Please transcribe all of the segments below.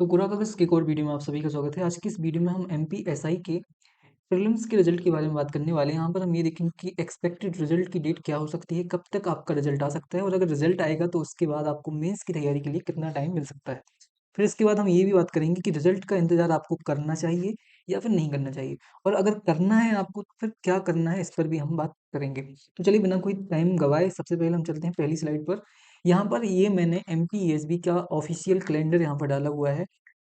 तो कुरा कागज़ की एक और वीडियो में आप सभी का स्वागत है। आज की इस वीडियो में हम एमपीएसआई के प्रीलिम्स के रिजल्ट के बारे में बात करने वाले हैं। यहाँ पर हम ये देखेंगे कि एक्सपेक्टेड रिजल्ट की डेट क्या हो सकती है, कब तक आपका रिजल्ट आ सकता है और अगर रिजल्ट आएगा तो उसके बाद आपको मेंस की तैयारी के लिए कितना टाइम मिल सकता है। फिर इसके बाद हम ये भी बात करेंगे कि रिजल्ट का इंतज़ार आपको करना चाहिए या फिर नहीं करना चाहिए और अगर करना है आपको तो फिर क्या करना है, इस पर भी हम बात करेंगे। तो चलिए बिना कोई टाइम गँवाए सबसे पहले हम चलते हैं पहली स्लाइड पर। यहाँ पर ये मैंने एमपीएसबी का ऑफ़िशियल कैलेंडर यहाँ पर डाला हुआ है।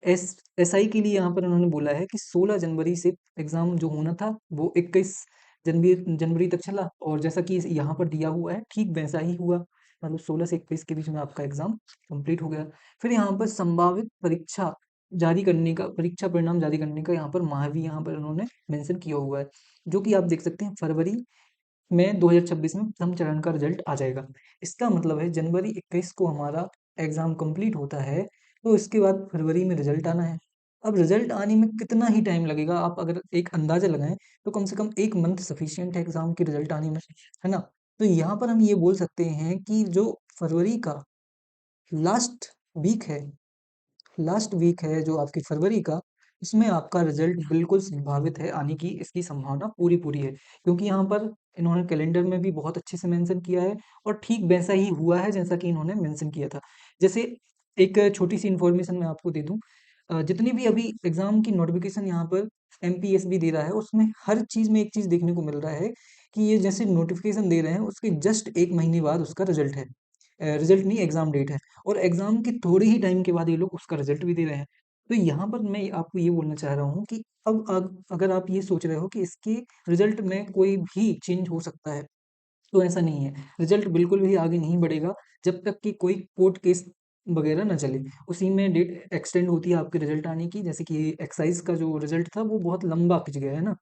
एसआई के लिए यहाँ पर उन्होंने बोला है कि 16 जनवरी से एग्ज़ाम जो होना था वो 21 जनवरी जनवरी तक चला और जैसा कि यहाँ पर दिया हुआ है ठीक वैसा ही हुआ। मतलब 16 से 21 के बीच में आपका एग्ज़ाम कंप्लीट हो गया। फिर यहाँ पर संभावित परीक्षा परिणाम जारी करने का यहाँ पर माह भी यहाँ पर उन्होंने मेंशन किया हुआ है, जो कि आप देख सकते हैं फरवरी में 2026 में प्रथम चरण का रिजल्ट आ जाएगा। इसका मतलब है जनवरी 21 को हमारा एग्ज़ाम कंप्लीट होता है, तो इसके बाद फरवरी में रिजल्ट आना है। अब रिजल्ट आने में कितना ही टाइम लगेगा, आप अगर एक अंदाज़ा लगाएँ, तो कम से कम 1 मंथ सफिशिएंट है एग्ज़ाम के रिजल्ट आने में, है ना? तो यहाँ पर हम ये बोल सकते हैं कि जो फरवरी का लास्ट वीक है जो आपकी फरवरी का, उसमें आपका रिज़ल्ट बिल्कुल संभावित है आने की, इसकी संभावना पूरी-पूरी है। क्योंकि यहाँ पर इन्होंने कैलेंडर में भी बहुत अच्छे से मेंशन किया है और ठीक वैसा ही हुआ है जैसा कि इन्होंने मेंशन किया था। जैसे एक छोटी-सी इन्फॉर्मेशन मैं आपको दे दूँ, जितनी भी अभी एग्ज़ाम की नोटिफ़िकेशन यहाँ पर एमपीएसबी दे रहा है, उसमें हर चीज़ में एक चीज़ देखने को मिल रहा है कि ये जैसे नोटिफ़िकेशन दे रहे हैं, उसके जस्ट 1 महीने बाद उसका रिज़ल्ट है। रिज़ल्ट नहीं, एग्ज़ाम डेट है। और एग्ज़ाम के थोड़े ही टाइम के बाद ये लोग उसका रिज़ल्ट भी दे रहे हैं। तो यहाँ पर मैं आपको ये बोलना चाह रहा हूँ कि अब अगर आप ये सोच रहे हो कि इसके रिज़ल्ट में कोई भी चेंज हो सकता है, तो ऐसा नहीं है। रिज़ल्ट बिल्कुल भी आगे नहीं बढ़ेगा जब तक कि कोई कोर्ट केस वग़ैरह ना चले। उसी में डेट एक्सटेंड होती है आपके रिज़ल्ट आने की, जैसे कि एक्साइज़ का जो रिज़ल्ट था वो बहुत लंबा खिंच गया, है ना?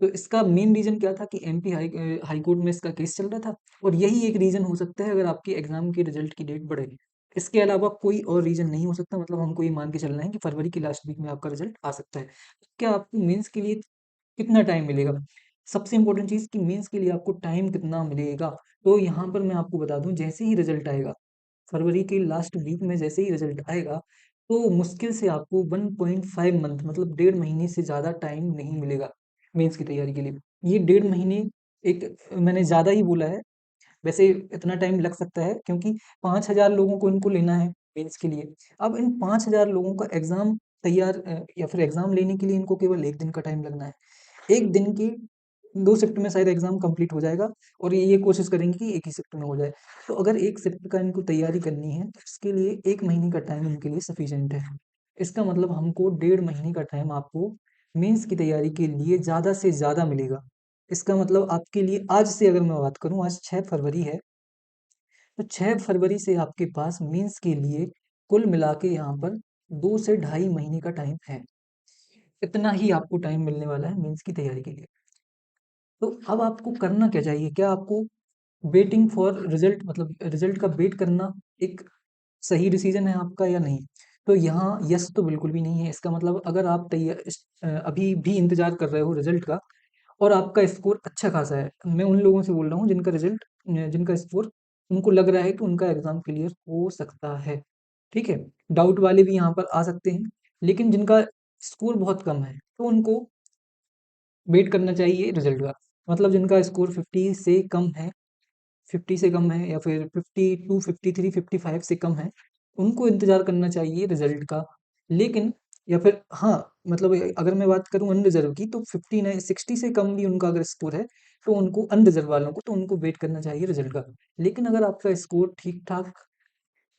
तो इसका मेन रीज़न क्या था कि हाई कोर्ट में इसका केस चल रहा था और यही एक रीज़न हो सकता है अगर आपके एग्ज़ाम के रिज़ल्ट की डेट बढ़े। इसके अलावा कोई और रीज़न नहीं हो सकता, मतलब हमको ये मान के चलना है कि फरवरी के लास्ट वीक में आपका रिज़ल्ट आ सकता है। क्या आपको मेंस के लिए कितना टाइम मिलेगा? सबसे इम्पोर्टेंट चीज़ कि मेंस के लिए आपको टाइम कितना मिलेगा? तो यहाँ पर मैं आपको बता दूँ, जैसे ही रिज़ल्ट आएगा, फरवरी के लास्ट वीक में जैसे ही रिज़ल्ट आएगा, तो मुश्किल से आपको 1.5 मंथ मतलब 1.5 महीने से ज़्यादा टाइम नहीं मिलेगा मेंस की तैयारी के लिए। ये 1.5 महीने एक मैंने ज़्यादा ही बोला है, वैसे इतना टाइम लग सकता है क्योंकि 5,000 लोगों को इनको लेना है मेंस के लिए। अब इन 5,000 लोगों का एग्ज़ाम या फिर एग्ज़ाम लेने के लिए इनको केवल 1 दिन का टाइम लगना है। 1 दिन की 2 शिफ्ट में शायद एग्ज़ाम कंप्लीट हो जाएगा और ये कोशिश करेंगे कि 1 ही शिफ्ट में हो जाए। तो अगर 1 शिफ्ट का इनको तैयारी करनी है तो इसके लिए 1 महीने का टाइम इनके लिए सफिशिएंट है। इसका मतलब हमको 1.5 महीने का टाइम आपको मेंस की तैयारी के लिए ज़्यादा से ज़्यादा मिलेगा। इसका मतलब आपके लिए आज से अगर मैं बात करूँ, आज 6 फरवरी है, तो 6 फरवरी से आपके पास मेंस के लिए कुल मिला के यहाँ पर 2 से ढाई महीने का टाइम है। इतना ही आपको टाइम मिलने वाला है मेंस की तैयारी के लिए। तो अब आपको करना क्या चाहिए? क्या आपको वेटिंग फॉर रिज़ल्ट मतलब रिज़ल्ट का वेट करना एक सही डिसीज़न है आपका या नहीं? तो यहाँ यस तो बिल्कुल भी नहीं है। इसका मतलब अगर आप अभी भी इंतज़ार कर रहे हो रिज़ल्ट का और आपका स्कोर अच्छा खासा है, मैं उन लोगों से बोल रहा हूँ जिनका स्कोर उनको लग रहा है कि उनका एग्ज़ाम क्लियर हो सकता है, ठीक है? डाउट वाले भी यहाँ पर आ सकते हैं, लेकिन जिनका स्कोर बहुत कम है, तो उनको वेट करना चाहिए रिज़ल्ट का। मतलब जिनका स्कोर 50 से कम है या फिर 52, 53, 55 से कम है, उनको इंतज़ार करना चाहिए रिज़ल्ट का। लेकिन या फिर हाँ, मतलब अगर मैं बात करूँ अनरिज़र्व की तो 59 60 से कम भी उनका अगर स्कोर है, तो उनको अनरिज़र्व वालों को तो उनको वेट करना चाहिए रिज़ल्ट का। लेकिन अगर आपका स्कोर ठीक-ठाक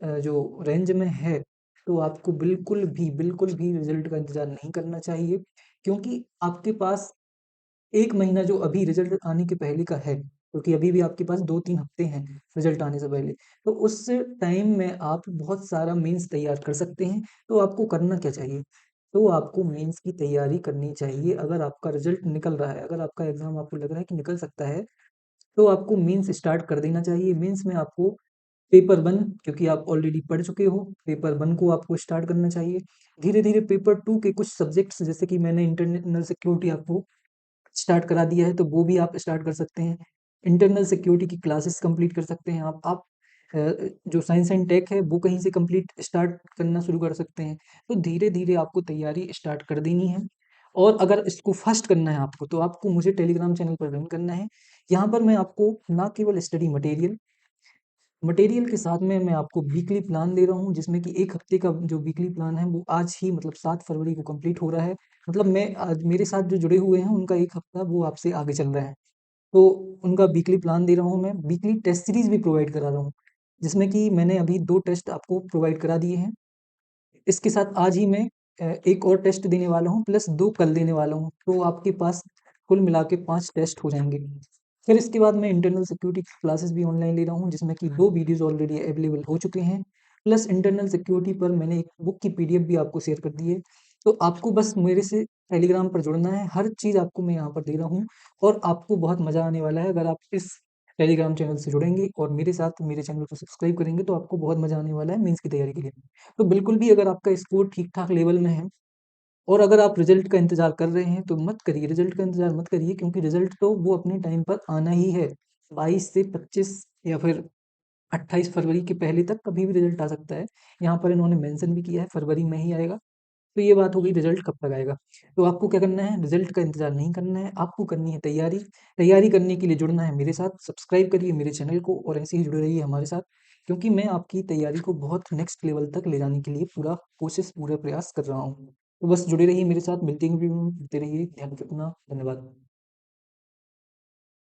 जो रेंज में है, तो आपको बिल्कुल भी रिज़ल्ट का इंतज़ार नहीं करना चाहिए क्योंकि आपके पास 1 महीना जो अभी रिज़ल्ट आने के पहले का है, क्योंकि अभी भी आपके पास 2-3 हफ्ते हैं रिज़ल्ट आने से पहले, तो उस टाइम में आप बहुत सारा मेंस तैयार कर सकते हैं। तो आपको करना क्या चाहिए? तो आपको मेंस की तैयारी करनी चाहिए अगर आपका रिज़ल्ट निकल रहा है, अगर आपका एग्ज़ाम आपको लग रहा है कि निकल सकता है, तो आपको मेंस स्टार्ट कर देना चाहिए। मेंस में आपको पेपर 1 क्योंकि आप ऑलरेडी पढ़ चुके हो, पेपर 1 को आपको स्टार्ट करना चाहिए। धीरे-धीरे पेपर 2 के कुछ सब्जेक्ट्स जैसे कि मैंने इंटरनल सिक्योरिटी आपको स्टार्ट करा दिया है, तो वो भी आप स्टार्ट कर सकते हैं। इंटरनल सिक्योरिटी की क्लासेस कंप्लीट कर सकते हैं आप। जो साइंस एंड टेक है वो कहीं से कंप्लीट स्टार्ट करना शुरू कर सकते हैं। तो धीरे-धीरे आपको तैयारी स्टार्ट कर देनी है और अगर इसको फ़ास्ट करना है आपको तो आपको मुझे टेलीग्राम चैनल पर जॉइन करना है। यहाँ पर मैं आपको ना केवल स्टडी मटेरियल के साथ में मैं आपको वीकली प्लान दे रहा हूँ जिसमें कि 1 हफ्ते का जो वीकली प्लान है वो आज ही मतलब 7 फरवरी को कंप्लीट हो रहा है। मतलब मैं आज मेरे साथ जो जुड़े हुए हैं उनका 1 हफ्ता वो आपसे आगे चल रहा है। तो उनका वीकली प्लान दे रहा हूँ मैं, वीकली टेस्ट सीरीज़ भी प्रोवाइड करा रहा हूँ, जिसमें कि मैंने अभी 2 टेस्ट आपको प्रोवाइड करा दिए हैं। इसके साथ आज ही मैं एक और टेस्ट देने वाला हूँ प्लस 2 कल देने वाला हूँ, तो आपके पास कुल मिला के 5 टेस्ट हो जाएँगे। फिर इसके बाद मैं इंटरनल सिक्योरिटी की क्लासेस भी ऑनलाइन ले रहा हूँ जिसमें कि 2 वीडियोज़ ऑलरेडी अवेलेबल हो चुके हैं, प्लस इंटरनल सिक्योरिटी पर मैंने एक बुक की पीडीएफ भी आपको शेयर कर दी है। तो आपको बस मेरे से टेलीग्राम पर जुड़ना है, हर चीज़ आपको मैं यहाँ पर दे रहा हूँ और आपको बहुत मज़ा आने वाला है अगर आप इस टेलीग्राम चैनल से जुड़ेंगे और मेरे साथ मेरे चैनल को सब्सक्राइब करेंगे तो आपको बहुत मज़ा आने वाला है मेंस की तैयारी के लिए। तो बिल्कुल भी अगर आपका स्कोर ठीक-ठाक लेवल में है और अगर आप रिज़ल्ट का इंतज़ार कर रहे हैं तो मत करिए, रिज़ल्ट का इंतज़ार मत करिए क्योंकि रिज़ल्ट तो वो अपने टाइम पर आना ही है। 22 से 25 या फिर 28 फरवरी के पहले तक कभी भी रिज़ल्ट आ सकता है। यहाँ पर इन्होंने मेंशन भी किया है फरवरी में ही आएगा। तो ये बात हो गई रिज़ल्ट कब तक आएगा। तो आपको क्या करना है रिज़ल्ट का इंतज़ार नहीं करना है, आपको करनी है तैयारी। तैयारी करने के लिए जुड़ना है मेरे साथ, सब्सक्राइब करिए मेरे चैनल को और ऐसे ही जुड़े रहिए हमारे साथ क्योंकि मैं आपकी तैयारी को बहुत नेक्स्ट लेवल तक ले जाने के लिए पूरा कोशिश, पूरा प्रयास कर रहा हूँ। तो बस जुड़े रहिए मेरे साथ, मिलते हैं वीडियो में, मिलते रहिए, ध्यान रखिए अपना, धन्यवाद।